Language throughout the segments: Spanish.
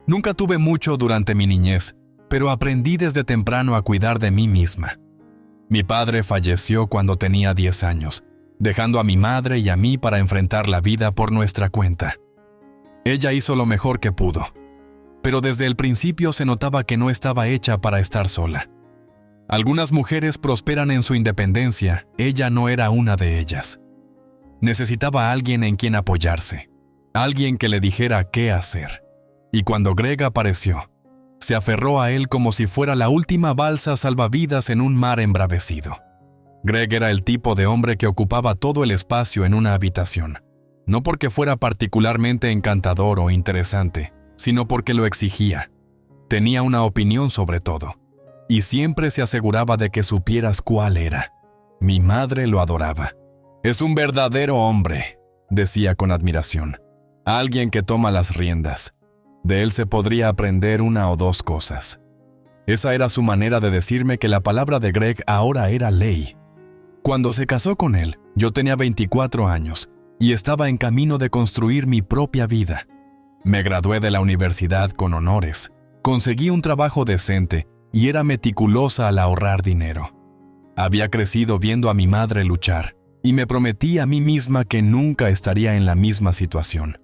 Nunca tuve mucho durante mi niñez, pero aprendí desde temprano a cuidar de mí misma. Mi padre falleció cuando tenía 10 años, dejando a mi madre y a mí para enfrentar la vida por nuestra cuenta. Ella hizo lo mejor que pudo, pero desde el principio se notaba que no estaba hecha para estar sola. Algunas mujeres prosperan en su independencia, ella no era una de ellas. Necesitaba a alguien en quien apoyarse, alguien que le dijera qué hacer. Y cuando Greg apareció, se aferró a él como si fuera la última balsa salvavidas en un mar embravecido. Greg era el tipo de hombre que ocupaba todo el espacio en una habitación, no porque fuera particularmente encantador o interesante, sino porque lo exigía. Tenía una opinión sobre todo, y siempre se aseguraba de que supieras cuál era. Mi madre lo adoraba. «Es un verdadero hombre», decía con admiración. «Alguien que toma las riendas. De él se podría aprender una o dos cosas». Esa era su manera de decirme que la palabra de Greg ahora era ley. Cuando se casó con él, yo tenía 24 años y estaba en camino de construir mi propia vida. Me gradué de la universidad con honores, conseguí un trabajo decente y era meticulosa al ahorrar dinero. Había crecido viendo a mi madre luchar y me prometí a mí misma que nunca estaría en la misma situación.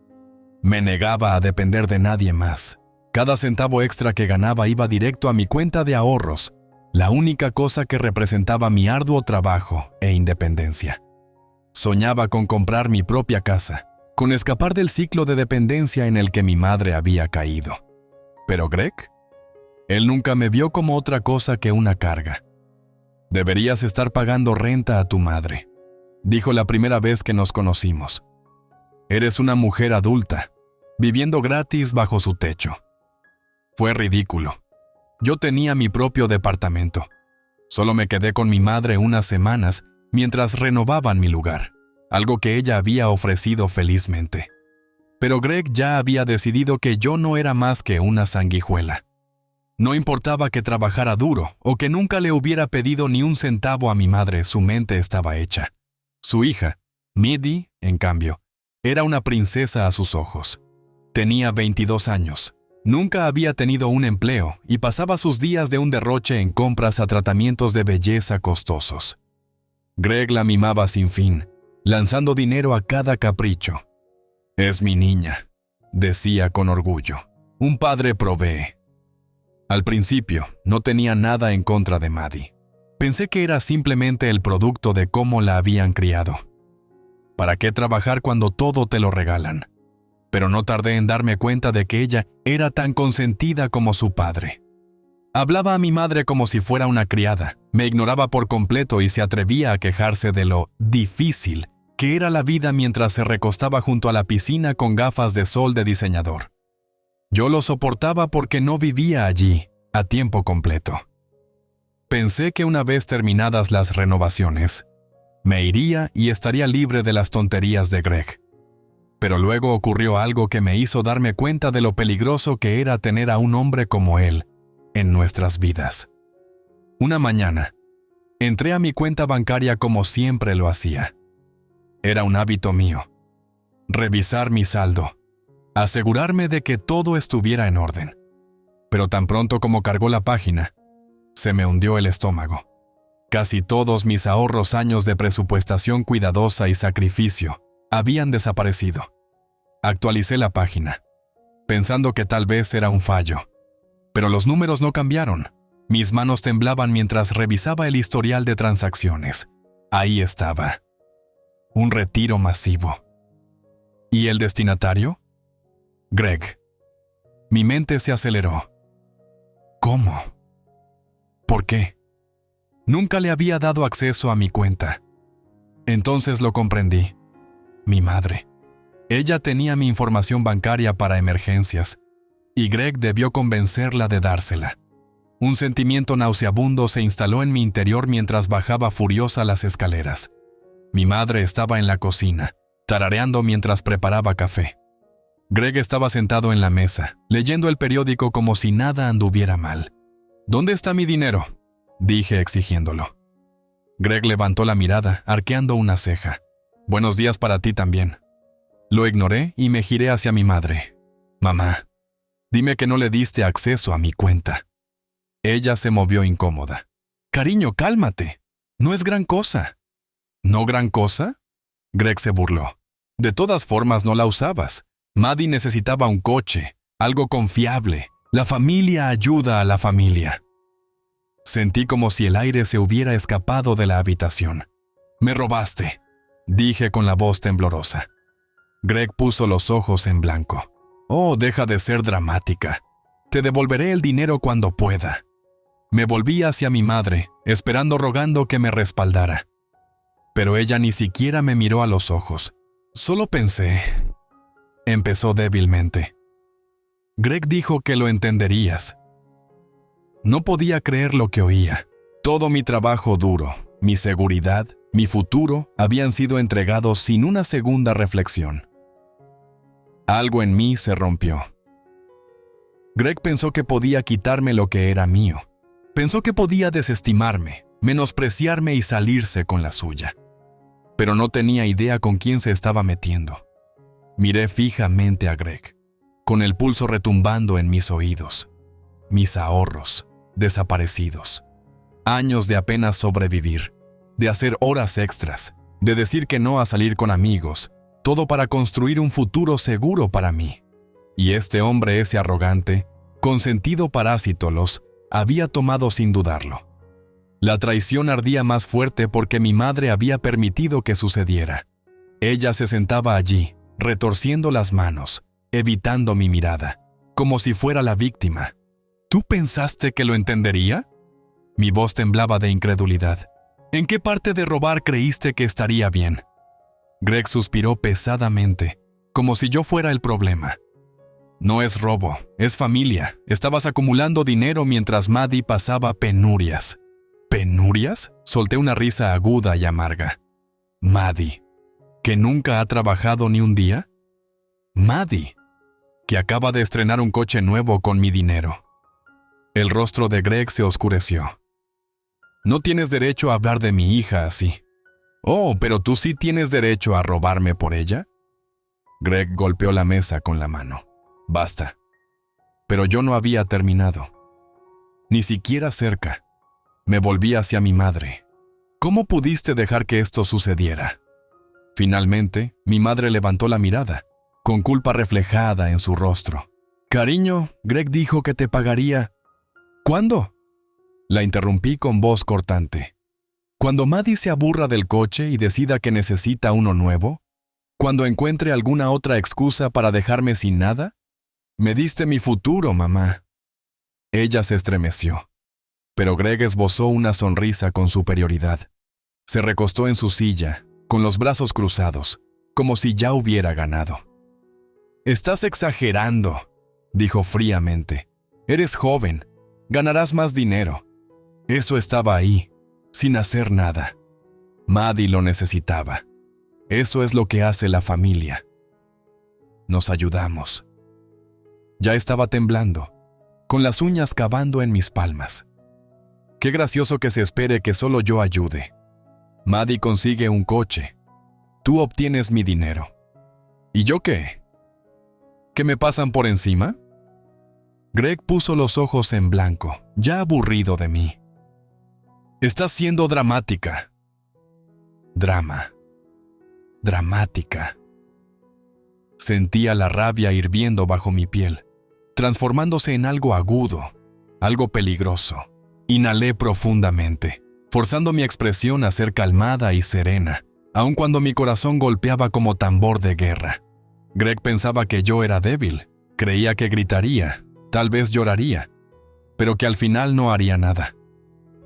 Me negaba a depender de nadie más. Cada centavo extra que ganaba iba directo a mi cuenta de ahorros, la única cosa que representaba mi arduo trabajo e independencia. Soñaba con comprar mi propia casa, con escapar del ciclo de dependencia en el que mi madre había caído. ¿Pero Greg? Él nunca me vio como otra cosa que una carga. «Deberías estar pagando renta a tu madre», dijo la primera vez que nos conocimos. «Eres una mujer adulta, viviendo gratis bajo su techo». Fue ridículo. Yo tenía mi propio departamento. Solo me quedé con mi madre unas semanas mientras renovaban mi lugar, algo que ella había ofrecido felizmente. Pero Greg ya había decidido que yo no era más que una sanguijuela. No importaba que trabajara duro o que nunca le hubiera pedido ni un centavo a mi madre, su mente estaba hecha. Su hija, Midi, en cambio, era una princesa a sus ojos. Tenía 22 años. Nunca había tenido un empleo y pasaba sus días de un derroche en compras a tratamientos de belleza costosos. Greg la mimaba sin fin, lanzando dinero a cada capricho. «Es mi niña», decía con orgullo. «Un padre provee». Al principio, no tenía nada en contra de Maddie. Pensé que era simplemente el producto de cómo la habían criado. ¿Para qué trabajar cuando todo te lo regalan? Pero no tardé en darme cuenta de que ella era tan consentida como su padre. Hablaba a mi madre como si fuera una criada, me ignoraba por completo y se atrevía a quejarse de lo difícil que era la vida mientras se recostaba junto a la piscina con gafas de sol de diseñador. Yo lo soportaba porque no vivía allí a tiempo completo. Pensé que una vez terminadas las renovaciones, me iría y estaría libre de las tonterías de Greg. Pero luego ocurrió algo que me hizo darme cuenta de lo peligroso que era tener a un hombre como él en nuestras vidas. Una mañana, entré a mi cuenta bancaria como siempre lo hacía. Era un hábito mío. Revisar mi saldo, asegurarme de que todo estuviera en orden. Pero tan pronto como cargó la página, se me hundió el estómago. Casi todos mis ahorros, años de presupuestación cuidadosa y sacrificio, habían desaparecido. Actualicé la página, pensando que tal vez era un fallo. Pero los números no cambiaron. Mis manos temblaban mientras revisaba el historial de transacciones. Ahí estaba. Un retiro masivo. ¿Y el destinatario? Greg. Mi mente se aceleró. ¿Cómo? ¿Por qué? Nunca le había dado acceso a mi cuenta. Entonces lo comprendí. Mi madre. Ella tenía mi información bancaria para emergencias, y Greg debió convencerla de dársela. Un sentimiento nauseabundo se instaló en mi interior mientras bajaba furiosa las escaleras. Mi madre estaba en la cocina, tarareando mientras preparaba café. Greg estaba sentado en la mesa, leyendo el periódico como si nada anduviera mal. «¿Dónde está mi dinero?», dije exigiéndolo. Greg levantó la mirada, arqueando una ceja. «Buenos días para ti también». Lo ignoré y me giré hacia mi madre. «Mamá, Dime que no le diste acceso a mi cuenta. Ella se movió incómoda. Cariño, cálmate. No es gran cosa. ¿No gran cosa? Greg se burló. De todas formas no la usabas. Maddie necesitaba un coche, algo confiable. La familia ayuda a la familia. Sentí como si el aire se hubiera escapado de la habitación. Me robaste, dije con la voz temblorosa. Greg puso los ojos en blanco. Oh, deja de ser dramática. Te devolveré el dinero cuando pueda. Me volví hacia mi madre, rogando que me respaldara. Pero ella ni siquiera me miró a los ojos. Solo pensé. Empezó débilmente. Greg dijo que lo entenderías. No podía creer lo que oía. Todo mi trabajo duro, mi seguridad, mi futuro habían sido entregados sin una segunda reflexión. Algo en mí se rompió. Greg pensó que podía quitarme lo que era mío. Pensó que podía desestimarme, menospreciarme y salirse con la suya. Pero no tenía idea con quién se estaba metiendo. Miré fijamente a Greg, con el pulso retumbando en mis oídos. Mis ahorros, desaparecidos. Años de apenas sobrevivir, de hacer horas extras, de decir que no a salir con amigos, todo para construir un futuro seguro para mí. Y este hombre, ese arrogante, consentido parásito, los había tomado sin dudarlo. La traición ardía más fuerte porque mi madre había permitido que sucediera. Ella se sentaba allí, retorciendo las manos, evitando mi mirada, como si fuera la víctima. ¿Tú pensaste que lo entendería? Mi voz temblaba de incredulidad. ¿En qué parte de robar creíste que estaría bien? Greg suspiró pesadamente, como si yo fuera el problema. No es robo, es familia. Estabas acumulando dinero mientras Maddie pasaba penurias. ¿Penurias? Solté una risa aguda y amarga. Maddie, ¿que nunca ha trabajado ni un día? Maddie, que acaba de estrenar un coche nuevo con mi dinero. El rostro de Greg se oscureció. No tienes derecho a hablar de mi hija así. Oh, pero tú sí tienes derecho a robarme por ella. Greg golpeó la mesa con la mano. Basta. Pero yo no había terminado. Ni siquiera cerca. Me volví hacia mi madre. ¿Cómo pudiste dejar que esto sucediera? Finalmente, mi madre levantó la mirada, con culpa reflejada en su rostro. Cariño, Greg dijo que te pagaría. ¿Cuándo? La interrumpí con voz cortante. Cuando Maddie se aburra del coche y decida que necesita uno nuevo, cuando encuentre alguna otra excusa para dejarme sin nada. Me diste mi futuro, mamá. Ella se estremeció, pero Greg esbozó una sonrisa con superioridad. Se recostó en su silla, con los brazos cruzados, como si ya hubiera ganado. Estás exagerando, dijo fríamente. Eres joven, ganarás más dinero. Eso estaba ahí, sin hacer nada. Maddie lo necesitaba. Eso es lo que hace la familia. Nos ayudamos. Ya estaba temblando, con las uñas cavando en mis palmas. Qué gracioso que se espere que solo yo ayude. Maddie consigue un coche. Tú obtienes mi dinero. ¿Y yo qué? ¿Qué me pasan por encima? Greg puso los ojos en blanco, ya aburrido de mí. Estás siendo dramática. Drama. Dramática. Sentía la rabia hirviendo bajo mi piel, transformándose en algo agudo, algo peligroso. Inhalé profundamente, forzando mi expresión a ser calmada y serena, aun cuando mi corazón golpeaba como tambor de guerra. Greg pensaba que yo era débil, creía que gritaría, tal vez lloraría, pero que al final no haría nada.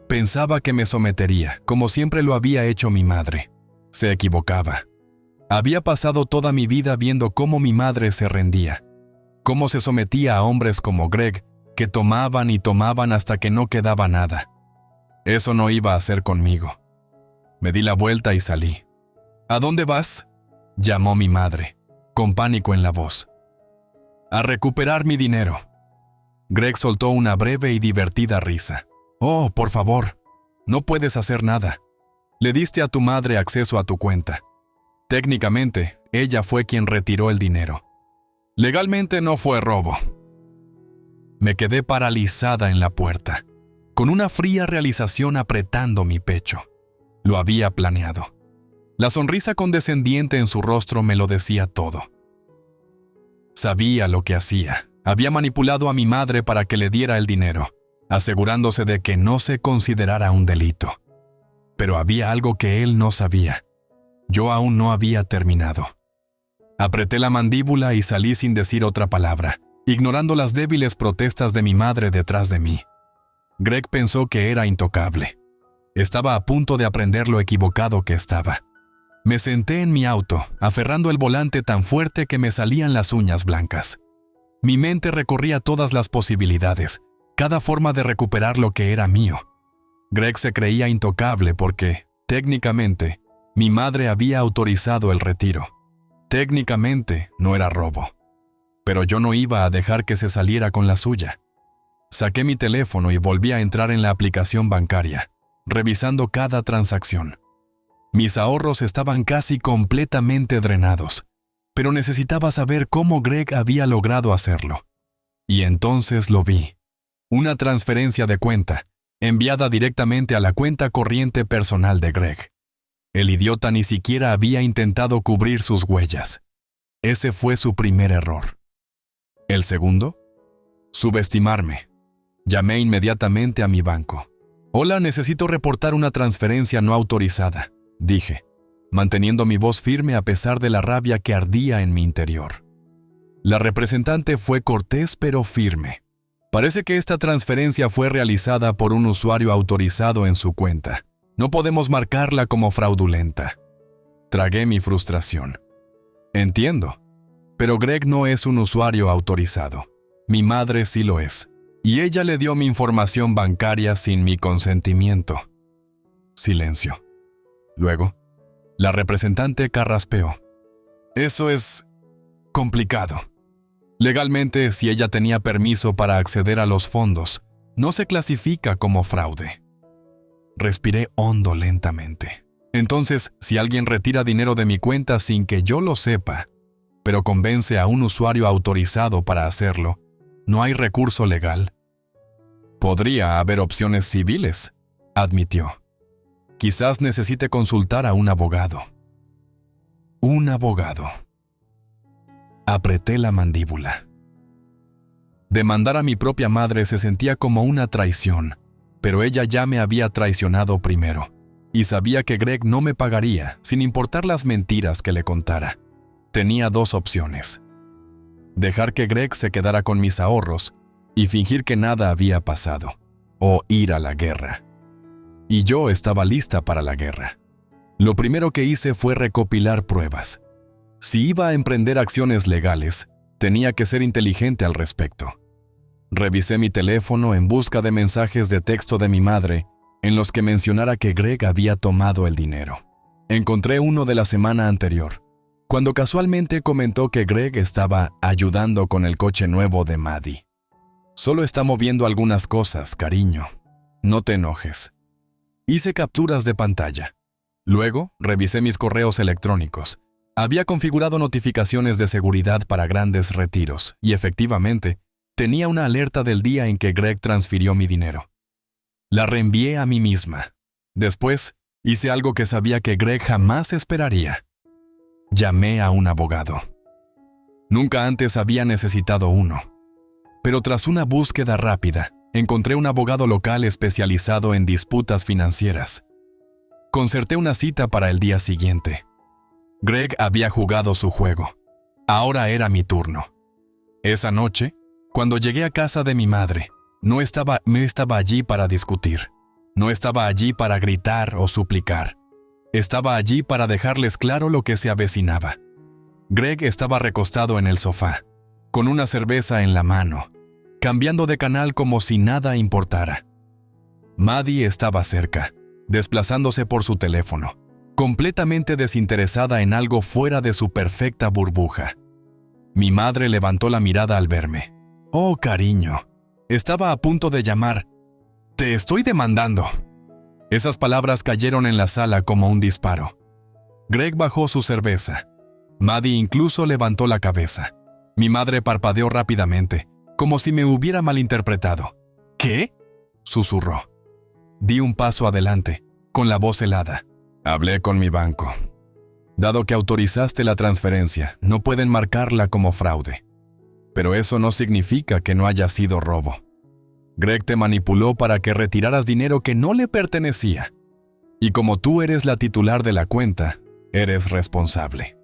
Pensaba que me sometería, como siempre lo había hecho mi madre. Se equivocaba. Había pasado toda mi vida viendo cómo mi madre se rendía, cómo se sometía a hombres como Greg, que tomaban y tomaban hasta que no quedaba nada. Eso no iba a ser conmigo. Me di la vuelta y salí. ¿A dónde vas?, llamó mi madre, con pánico en la voz. A recuperar mi dinero. Greg soltó una breve y divertida risa. Oh, por favor, no puedes hacer nada. Le diste a tu madre acceso a tu cuenta. Técnicamente, ella fue quien retiró el dinero. Legalmente no fue robo. Me quedé paralizada en la puerta, con una fría realización apretando mi pecho. Lo había planeado. La sonrisa condescendiente en su rostro me lo decía todo. Sabía lo que hacía. Había manipulado a mi madre para que le diera el dinero, asegurándose de que no se considerara un delito. Pero había algo que él no sabía. Yo aún no había terminado. Apreté la mandíbula y salí sin decir otra palabra, ignorando las débiles protestas de mi madre detrás de mí. Greg pensó que era intocable. Estaba a punto de aprender lo equivocado que estaba. Me senté en mi auto, aferrando el volante tan fuerte que me salían las uñas blancas. Mi mente recorría todas las posibilidades, cada forma de recuperar lo que era mío. Greg se creía intocable porque, técnicamente, mi madre había autorizado el retiro. Técnicamente, no era robo. Pero yo no iba a dejar que se saliera con la suya. Saqué mi teléfono y volví a entrar en la aplicación bancaria, revisando cada transacción. Mis ahorros estaban casi completamente drenados, pero necesitaba saber cómo Greg había logrado hacerlo. Y entonces lo vi. Una transferencia de cuenta, enviada directamente a la cuenta corriente personal de Greg. El idiota ni siquiera había intentado cubrir sus huellas. Ese fue su primer error. ¿El segundo? Subestimarme. Llamé inmediatamente a mi banco. «Hola, necesito reportar una transferencia no autorizada», dije, manteniendo mi voz firme a pesar de la rabia que ardía en mi interior. La representante fue cortés pero firme. «Parece que esta transferencia fue realizada por un usuario autorizado en su cuenta. No podemos marcarla como fraudulenta». Tragué mi frustración. «Entiendo, pero Greg no es un usuario autorizado. Mi madre sí lo es. Y ella le dio mi información bancaria sin mi consentimiento». Silencio. Luego, la representante carraspeó. «Eso es complicado. Legalmente, si ella tenía permiso para acceder a los fondos, no se clasifica como fraude». Respiré hondo lentamente. Entonces, si alguien retira dinero de mi cuenta sin que yo lo sepa, pero convence a un usuario autorizado para hacerlo, ¿no hay recurso legal? «Podría haber opciones civiles», admitió. «Quizás necesite consultar a un abogado». Un abogado. Apreté la mandíbula. Demandar a mi propia madre se sentía como una traición, pero ella ya me había traicionado primero, y sabía que Greg no me pagaría, sin importar las mentiras que le contara. Tenía dos opciones: dejar que Greg se quedara con mis ahorros y fingir que nada había pasado, o ir a la guerra. Y yo estaba lista para la guerra. Lo primero que hice fue recopilar pruebas. Si iba a emprender acciones legales, tenía que ser inteligente al respecto. Revisé mi teléfono en busca de mensajes de texto de mi madre en los que mencionara que Greg había tomado el dinero. Encontré uno de la semana anterior, cuando casualmente comentó que Greg estaba ayudando con el coche nuevo de Maddie. «Solo está moviendo algunas cosas, cariño. No te enojes». Hice capturas de pantalla. Luego, revisé mis correos electrónicos. Había configurado notificaciones de seguridad para grandes retiros y, efectivamente, tenía una alerta del día en que Greg transfirió mi dinero. La reenvié a mí misma. Después, hice algo que sabía que Greg jamás esperaría. Llamé a un abogado. Nunca antes había necesitado uno. Pero tras una búsqueda rápida, encontré un abogado local especializado en disputas financieras. Concerté una cita para el día siguiente. Greg había jugado su juego. Ahora era mi turno. Esa noche, cuando llegué a casa de mi madre, no estaba allí para discutir. No estaba allí para gritar o suplicar. Estaba allí para dejarles claro lo que se avecinaba. Greg estaba recostado en el sofá, con una cerveza en la mano, cambiando de canal como si nada importara. Maddie estaba cerca, desplazándose por su teléfono, completamente desinteresada en algo fuera de su perfecta burbuja. Mi madre levantó la mirada al verme. «Oh, cariño», estaba a punto de llamar. «Te estoy demandando». Esas palabras cayeron en la sala como un disparo. Greg bajó su cerveza. Maddie incluso levantó la cabeza. Mi madre parpadeó rápidamente, como si me hubiera malinterpretado. ¿Qué?, susurró. Di un paso adelante, con la voz helada. Hablé con mi banco. Dado que autorizaste la transferencia, no pueden marcarla como fraude. Pero eso no significa que no haya sido robo. Greg te manipuló para que retiraras dinero que no le pertenecía. Y como tú eres la titular de la cuenta, eres responsable.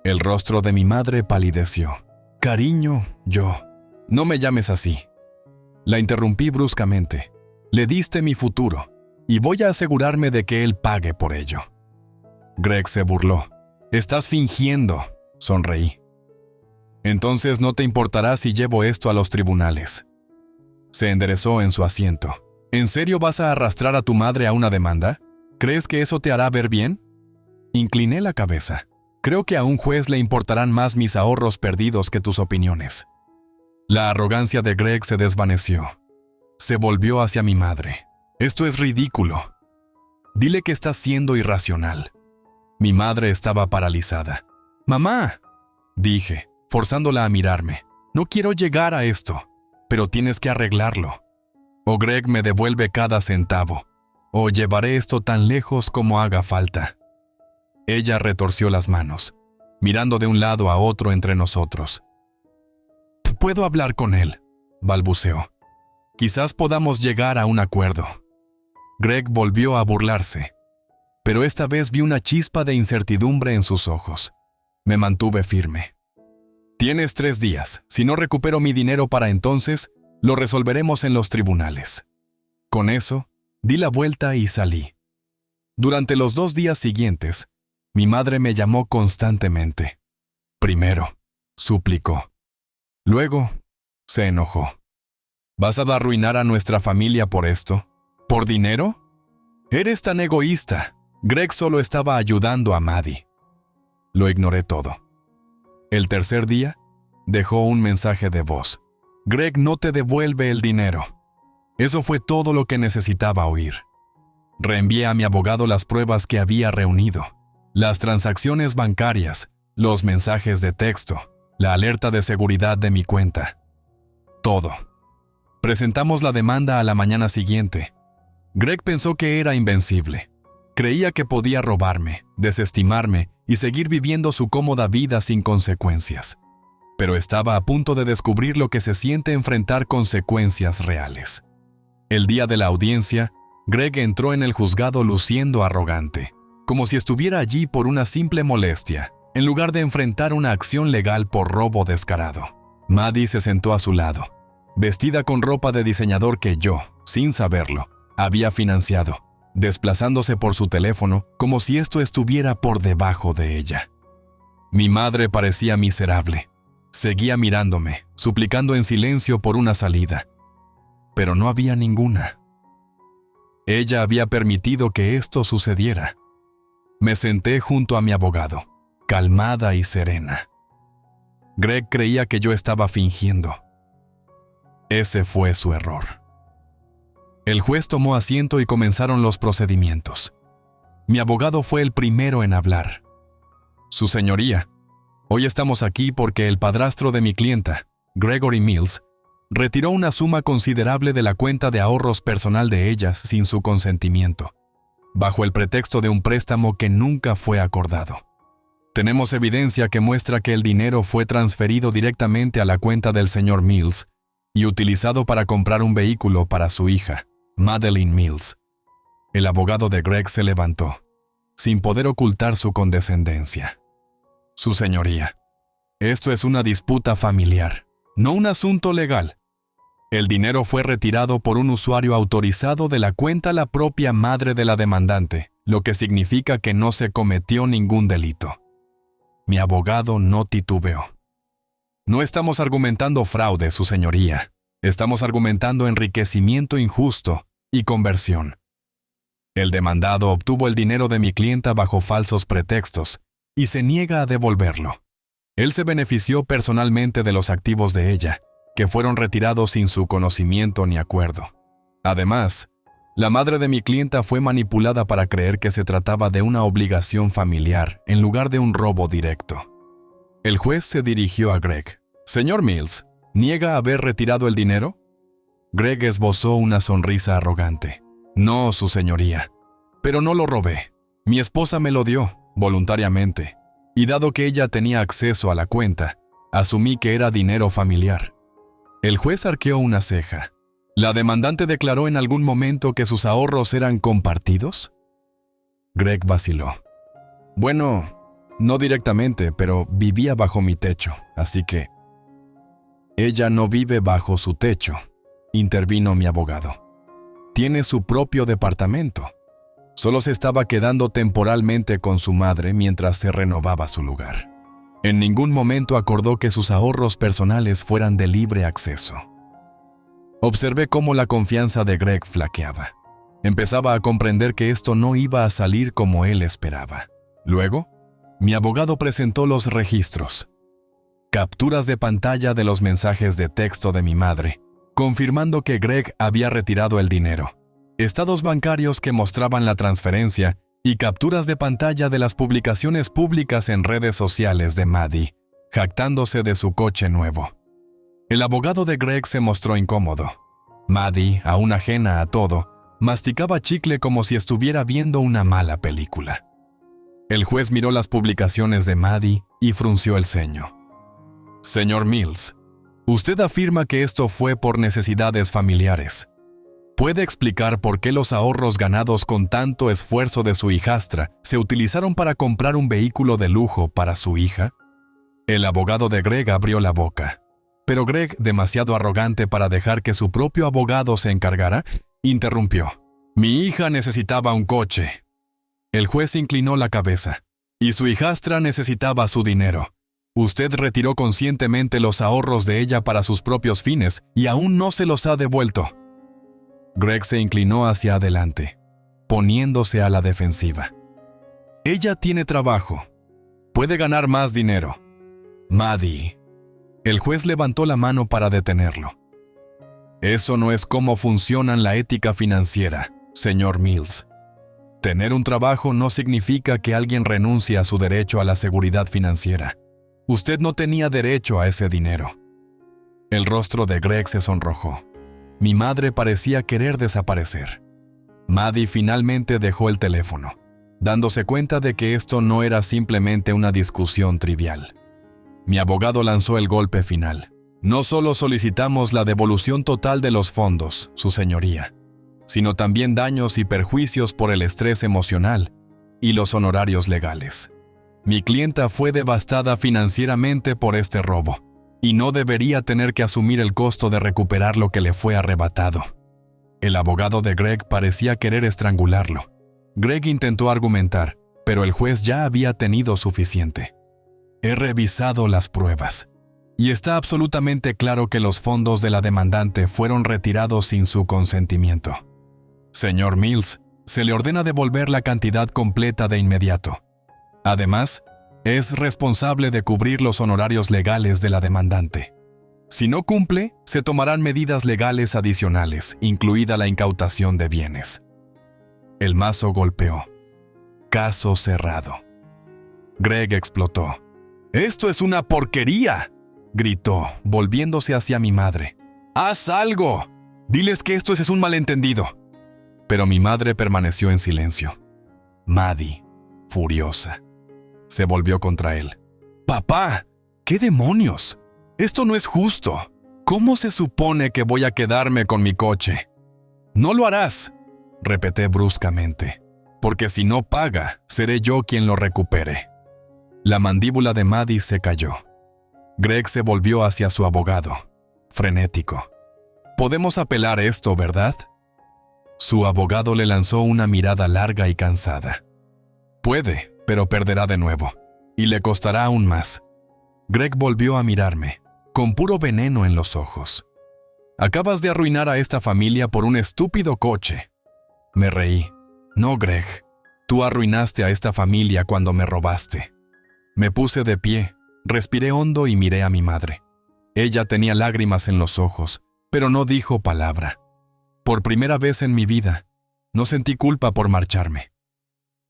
El rostro de mi madre palideció. Cariño, no me llames así. La interrumpí bruscamente. Le diste mi futuro, y voy a asegurarme de que él pague por ello. Greg se burló. Estás fingiendo, sonreí. Entonces no te importará si llevo esto a los tribunales. Se enderezó en su asiento. ¿En serio vas a arrastrar a tu madre a una demanda? ¿Crees que eso te hará ver bien? Incliné la cabeza. Creo que a un juez le importarán más mis ahorros perdidos que tus opiniones. La arrogancia de Greg se desvaneció. Se volvió hacia mi madre. Esto es ridículo. Dile que estás siendo irracional. Mi madre estaba paralizada. «Mamá», dije, forzándola a mirarme. «No quiero llegar a esto, pero tienes que arreglarlo. O Greg me devuelve cada centavo, o llevaré esto tan lejos como haga falta». Ella retorció las manos, mirando de un lado a otro entre nosotros. «Puedo hablar con él», balbuceó. «Quizás podamos llegar a un acuerdo». Greg volvió a burlarse, pero esta vez vi una chispa de incertidumbre en sus ojos. Me mantuve firme. «Tienes 3 días. Si no recupero mi dinero para entonces, lo resolveremos en los tribunales». Con eso, di la vuelta y salí. Durante los 2 días siguientes, mi madre me llamó constantemente. Primero, suplicó. Luego, se enojó. ¿Vas a arruinar a nuestra familia por esto? ¿Por dinero? Eres tan egoísta. Greg solo estaba ayudando a Maddie. Lo ignoré todo. El tercer día, dejó un mensaje de voz. Greg no te devuelve el dinero. Eso fue todo lo que necesitaba oír. Reenvié a mi abogado las pruebas que había reunido, las transacciones bancarias, los mensajes de texto, la alerta de seguridad de mi cuenta. Todo. Presentamos la demanda a la mañana siguiente. Greg pensó que era invencible. Creía que podía robarme, desestimarme y seguir viviendo su cómoda vida sin consecuencias. Pero estaba a punto de descubrir lo que se siente enfrentar consecuencias reales. El día de la audiencia, Greg entró en el juzgado luciendo arrogante, como si estuviera allí por una simple molestia, en lugar de enfrentar una acción legal por robo descarado. Maddie se sentó a su lado, vestida con ropa de diseñador que yo, sin saberlo, había financiado, desplazándose por su teléfono como si esto estuviera por debajo de ella. Mi madre parecía miserable. Seguía mirándome, suplicando en silencio por una salida. Pero no había ninguna. Ella había permitido que esto sucediera. Me senté junto a mi abogado, calmada y serena. Greg creía que yo estaba fingiendo. Ese fue su error. El juez tomó asiento y comenzaron los procedimientos. Mi abogado fue el primero en hablar. Su señoría, hoy estamos aquí porque el padrastro de mi clienta, Gregory Mills, retiró una suma considerable de la cuenta de ahorros personal de ellas sin su consentimiento, bajo el pretexto de un préstamo que nunca fue acordado. Tenemos evidencia que muestra que el dinero fue transferido directamente a la cuenta del señor Mills y utilizado para comprar un vehículo para su hija, Madeline Mills. El abogado de Greg se levantó, sin poder ocultar su condescendencia. Su señoría, esto es una disputa familiar, no un asunto legal. El dinero fue retirado por un usuario autorizado de la cuenta la propia madre de la demandante, lo que significa que no se cometió ningún delito. Mi abogado no titubeó. No estamos argumentando fraude, su señoría. Estamos argumentando enriquecimiento injusto y conversión. El demandado obtuvo el dinero de mi clienta bajo falsos pretextos y se niega a devolverlo. Él se benefició personalmente de los activos de ella, que fueron retirados sin su conocimiento ni acuerdo. Además, la madre de mi clienta fue manipulada para creer que se trataba de una obligación familiar en lugar de un robo directo. El juez se dirigió a Greg. «Señor Mills, ¿Niega haber retirado el dinero? Greg esbozó una sonrisa arrogante. No, su señoría. Pero no lo robé. Mi esposa me lo dio, voluntariamente. Y dado que ella tenía acceso a la cuenta, asumí que era dinero familiar. El juez arqueó una ceja. ¿La demandante declaró en algún momento que sus ahorros eran compartidos? Greg vaciló. Bueno, no directamente, pero vivía bajo mi techo, así que... Ella no vive bajo su techo, intervino mi abogado. Tiene su propio departamento. Solo se estaba quedando temporalmente con su madre mientras se renovaba su lugar. En ningún momento acordó que sus ahorros personales fueran de libre acceso. Observé cómo la confianza de Greg flaqueaba. Empezaba a comprender que esto no iba a salir como él esperaba. Luego, mi abogado presentó los registros. Capturas de pantalla de los mensajes de texto de mi madre, confirmando que Greg había retirado el dinero. Estados bancarios que mostraban la transferencia y capturas de pantalla de las publicaciones públicas en redes sociales de Maddie, jactándose de su coche nuevo. El abogado de Greg se mostró incómodo. Maddie, aún ajena a todo, masticaba chicle como si estuviera viendo una mala película. El juez miró las publicaciones de Maddie y frunció el ceño. Señor Mills, usted afirma que esto fue por necesidades familiares. ¿Puede explicar por qué los ahorros ganados con tanto esfuerzo de su hijastra se utilizaron para comprar un vehículo de lujo para su hija? El abogado de Greg abrió la boca, pero Greg, demasiado arrogante para dejar que su propio abogado se encargara, interrumpió. Mi hija necesitaba un coche. El juez inclinó la cabeza, y su hijastra necesitaba su dinero. Usted retiró conscientemente los ahorros de ella para sus propios fines y aún no se los ha devuelto. Greg se inclinó hacia adelante, poniéndose a la defensiva. Ella tiene trabajo. Puede ganar más dinero. Maddie. El juez levantó la mano para detenerlo. Eso no es cómo funciona la ética financiera, señor Mills. Tener un trabajo no significa que alguien renuncie a su derecho a la seguridad financiera. Usted no tenía derecho a ese dinero. El rostro de Greg se sonrojó. Mi madre parecía querer desaparecer. Maddie finalmente dejó el teléfono, dándose cuenta de que esto no era simplemente una discusión trivial. Mi abogado lanzó el golpe final. No solo solicitamos la devolución total de los fondos, su señoría, sino también daños y perjuicios por el estrés emocional y los honorarios legales. Mi clienta fue devastada financieramente por este robo, y no debería tener que asumir el costo de recuperar lo que le fue arrebatado. El abogado de Greg parecía querer estrangularlo. Greg intentó argumentar, pero el juez ya había tenido suficiente. He revisado las pruebas, y está absolutamente claro que los fondos de la demandante fueron retirados sin su consentimiento. Señor Mills, se le ordena devolver la cantidad completa de inmediato. Además, es responsable de cubrir los honorarios legales de la demandante. Si no cumple, se tomarán medidas legales adicionales, incluida la incautación de bienes. El mazo golpeó. Caso cerrado. Greg explotó. «¡Esto es una porquería!», gritó, volviéndose hacia mi madre. «¡Haz algo! Diles que esto es un malentendido». Pero mi madre permaneció en silencio. Maddie, furiosa, se volvió contra él. «¡Papá! ¿Qué demonios? Esto no es justo. ¿Cómo se supone que voy a quedarme con mi coche?» «No lo harás», repeté bruscamente, «porque si no paga, seré yo quien lo recupere». La mandíbula de Maddie se cayó. Greg se volvió hacia su abogado, frenético. «Podemos apelar esto, ¿verdad?». Su abogado le lanzó una mirada larga y cansada. «Puede, pero perderá de nuevo, y le costará aún más». Greg volvió a mirarme, con puro veneno en los ojos. «Acabas de arruinar a esta familia por un estúpido coche». Me reí. «No, Greg, tú arruinaste a esta familia cuando me robaste». Me puse de pie, respiré hondo y miré a mi madre. Ella tenía lágrimas en los ojos, pero no dijo palabra. Por primera vez en mi vida, no sentí culpa por marcharme.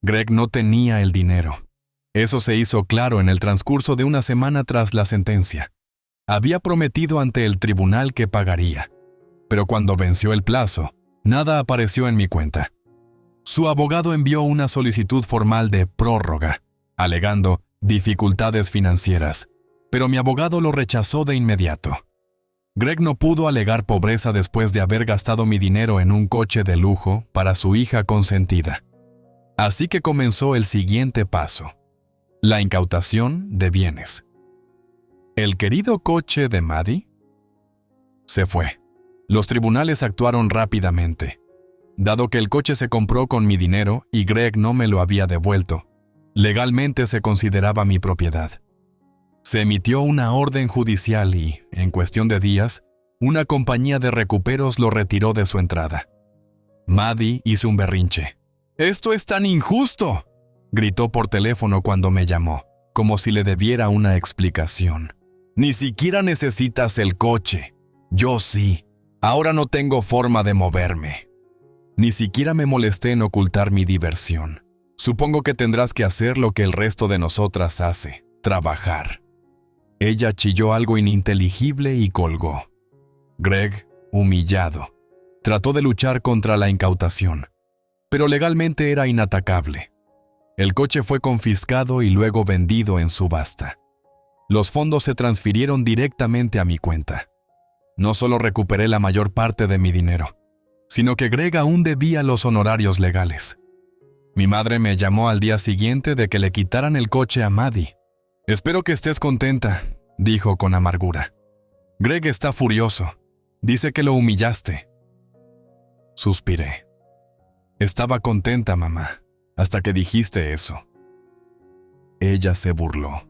Greg no tenía el dinero. Eso se hizo claro en el transcurso de una semana tras la sentencia. Había prometido ante el tribunal que pagaría, pero cuando venció el plazo, nada apareció en mi cuenta. Su abogado envió una solicitud formal de prórroga, alegando dificultades financieras, pero mi abogado lo rechazó de inmediato. Greg no pudo alegar pobreza después de haber gastado mi dinero en un coche de lujo para su hija consentida. Así que comenzó el siguiente paso: la incautación de bienes. ¿El querido coche de Maddie? Se fue. Los tribunales actuaron rápidamente. Dado que el coche se compró con mi dinero y Greg no me lo había devuelto, legalmente se consideraba mi propiedad. Se emitió una orden judicial y, en cuestión de días, una compañía de recuperos lo retiró de su entrada. Maddie hizo un berrinche. «¡Esto es tan injusto!», gritó por teléfono cuando me llamó, como si le debiera una explicación. «Ni siquiera necesitas el coche. Yo sí. Ahora no tengo forma de moverme». Ni siquiera me molesté en ocultar mi diversión. Supongo que tendrás que hacer lo que el resto de nosotras hace: trabajar. Ella chilló algo ininteligible y colgó. Greg, humillado, trató de luchar contra la incautación, pero legalmente era inatacable. El coche fue confiscado y luego vendido en subasta. Los fondos se transfirieron directamente a mi cuenta. No solo recuperé la mayor parte de mi dinero, sino que Greg aún debía los honorarios legales. Mi madre me llamó al día siguiente de que le quitaran el coche a Maddie. «Espero que estés contenta», dijo con amargura. «Greg está furioso. Dice que lo humillaste». Suspiré. «Estaba contenta, mamá, hasta que dijiste eso». Ella se burló.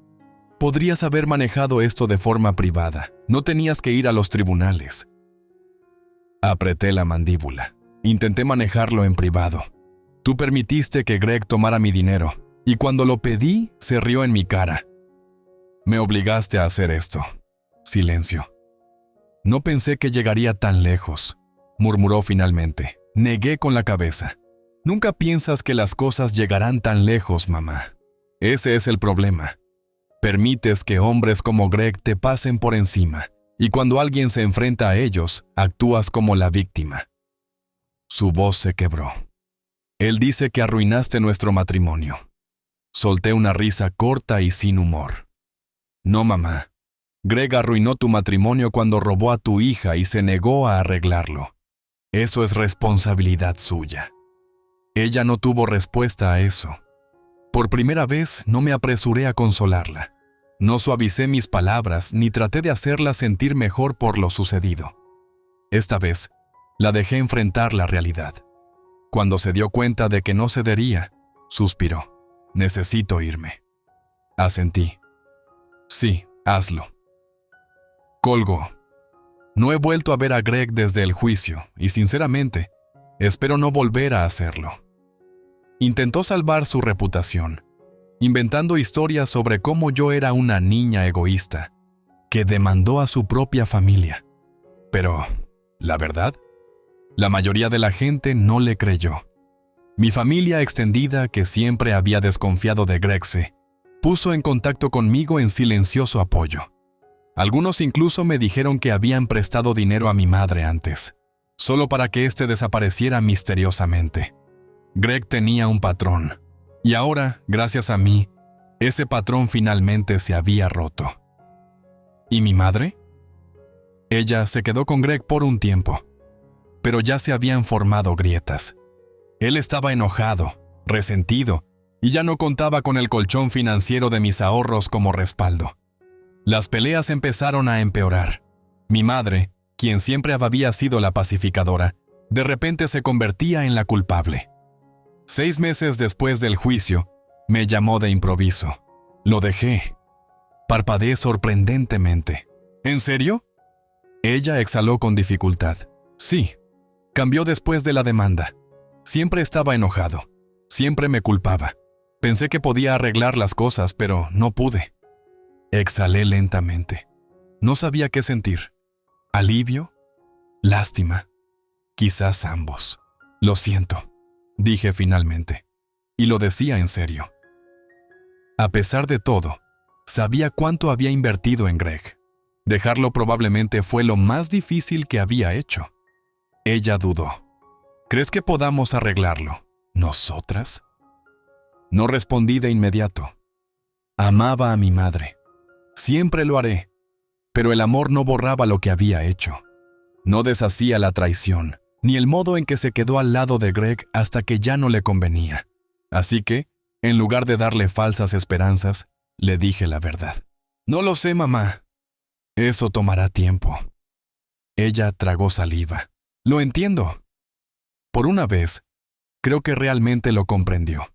«Podrías haber manejado esto de forma privada. No tenías que ir a los tribunales». Apreté la mandíbula. Intenté manejarlo en privado. Tú permitiste que Greg tomara mi dinero, y cuando lo pedí, se rió en mi cara. Me obligaste a hacer esto. Silencio. No pensé que llegaría tan lejos, murmuró finalmente. Negué con la cabeza. Nunca piensas que las cosas llegarán tan lejos, mamá. Ese es el problema. Permites que hombres como Greg te pasen por encima, y cuando alguien se enfrenta a ellos, actúas como la víctima. Su voz se quebró. Él dice que arruinaste nuestro matrimonio. Solté una risa corta y sin humor. No, mamá. Greg arruinó tu matrimonio cuando robó a tu hija y se negó a arreglarlo. Eso es responsabilidad suya. Ella no tuvo respuesta a eso. Por primera vez no me apresuré a consolarla. No suavicé mis palabras ni traté de hacerla sentir mejor por lo sucedido. Esta vez, la dejé enfrentar la realidad. Cuando se dio cuenta de que no cedería, suspiró. Necesito irme. Asentí. Sí, hazlo. Colgó. No he vuelto a ver a Greg desde el juicio y, sinceramente, espero no volver a hacerlo. Intentó salvar su reputación, inventando historias sobre cómo yo era una niña egoísta, que demandó a su propia familia. Pero, ¿la verdad? La mayoría de la gente no le creyó. Mi familia extendida, que siempre había desconfiado de Greg, se puso en contacto conmigo en silencioso apoyo. Algunos incluso me dijeron que habían prestado dinero a mi madre antes, solo para que éste desapareciera misteriosamente. Greg tenía un patrón, y ahora, gracias a mí, ese patrón finalmente se había roto. ¿Y mi madre? Ella se quedó con Greg por un tiempo, pero ya se habían formado grietas. Él estaba enojado, resentido, y ya no contaba con el colchón financiero de mis ahorros como respaldo. Las peleas empezaron a empeorar. Mi madre, quien siempre había sido la pacificadora, de repente se convertía en la culpable. 6 meses después del juicio, me llamó de improviso. Lo dejé. Parpadeé sorprendentemente. ¿En serio? Ella exhaló con dificultad. Sí. Cambió después de la demanda. Siempre estaba enojado. Siempre me culpaba. Pensé que podía arreglar las cosas, pero no pude. Exhalé lentamente. No sabía qué sentir. ¿Alivio? ¿Lástima? Quizás ambos. Lo siento, dije finalmente. Y lo decía en serio. A pesar de todo, sabía cuánto había invertido en Greg. Dejarlo probablemente fue lo más difícil que había hecho. Ella dudó. ¿Crees que podamos arreglarlo? ¿Nosotras? No respondí de inmediato. Amaba a mi madre. Siempre lo haré. Pero el amor no borraba lo que había hecho. No deshacía la traición, ni el modo en que se quedó al lado de Greg hasta que ya no le convenía. Así que, en lugar de darle falsas esperanzas, le dije la verdad. No lo sé, mamá. Eso tomará tiempo. Ella tragó saliva. Lo entiendo. Por una vez, creo que realmente lo comprendió.